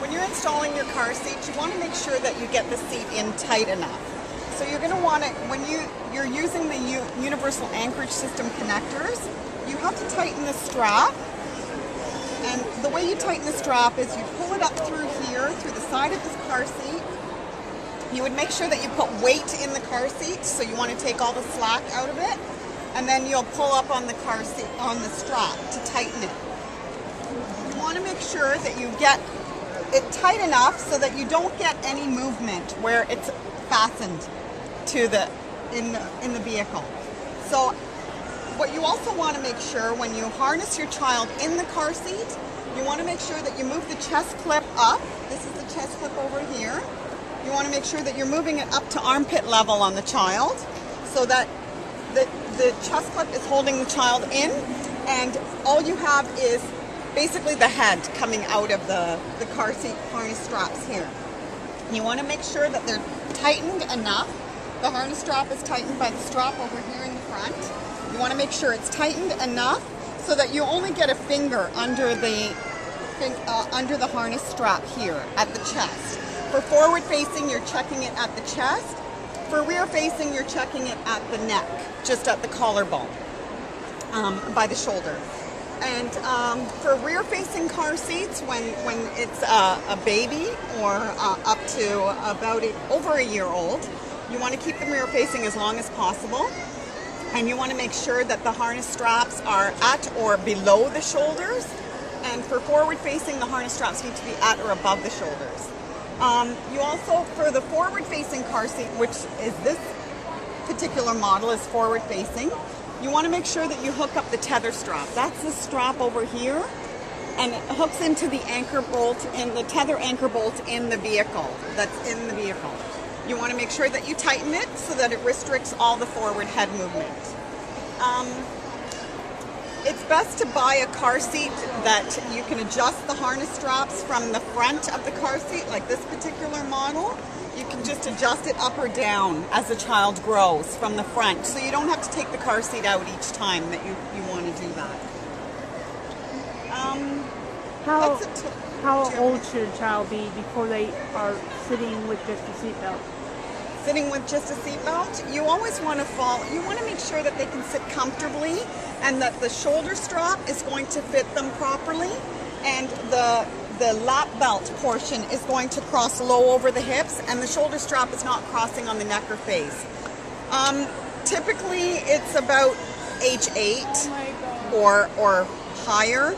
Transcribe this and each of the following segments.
when you're installing your car seat, you want to make sure that you get the seat in tight enough. So you're going to want to, when you're using the universal anchorage system connectors, you have to tighten the strap. And the way you tighten the strap is you pull it up through here, through the side of this car seat. You would make sure that you put weight in the car seat, so you want to take all the slack out of it. And then you'll pull up on the car seat, on the strap to tighten it. You want to make sure that you get it tight enough so that you don't get any movement where it's fastened to the in the vehicle. So what you also want to make sure when you harness your child in the car seat, you want to make sure that you move the chest clip up. This is the chest clip over here. You want to make sure that you're moving it up to armpit level on the child so that the chest clip is holding the child in, and all you have is basically the head coming out of the car seat harness straps here. You want to make sure that they're tightened enough. The harness strap is tightened by the strap over here in the front. You want to make sure it's tightened enough so that you only get a finger under the harness strap here at the chest. For forward facing, you're checking it at the chest. For rear facing, you're checking it at the neck, just at the collarbone, by the shoulder. And for rear facing car seats, when it's a baby or up to about over a year old, you want to keep them rear facing as long as possible. And you want to make sure that the harness straps are at or below the shoulders. And for forward facing, the harness straps need to be at or above the shoulders. You also, for the forward facing car seat, which is this particular model is forward facing, you want to make sure that you hook up the tether strap. That's the strap over here, and it hooks into the anchor bolt in the tether anchor bolt in the vehicle. That's in the vehicle. You want to make sure that you tighten it so that it restricts all the forward head movement. It's best to buy a car seat that you can adjust the harness straps from the front of the car seat, like this particular model. You can just adjust it up or down as the child grows from the front, so you don't have to take the car seat out each time that you want to do that. How old should a child be before they are sitting with just a seatbelt? Sitting with just a seatbelt, you always want to you want to make sure that they can sit comfortably and that the shoulder strap is going to fit them properly, and the lap belt portion is going to cross low over the hips, and the shoulder strap is not crossing on the neck or face. Typically it's about age 8 or higher.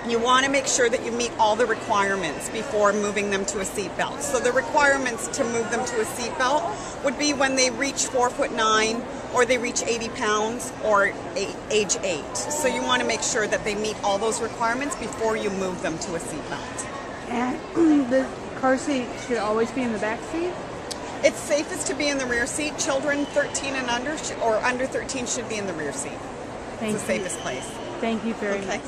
You want to make sure that you meet all the requirements before moving them to a seatbelt. So the requirements to move them to a seatbelt would be when they reach 4'9", or they reach 80 pounds, or age 8. So you want to make sure that they meet all those requirements before you move them to a seatbelt. And the car seat should always be in the back seat? It's safest to be in the rear seat. Children 13 and under, or under 13, should be in the rear seat. It's the safest place. Thank you very much.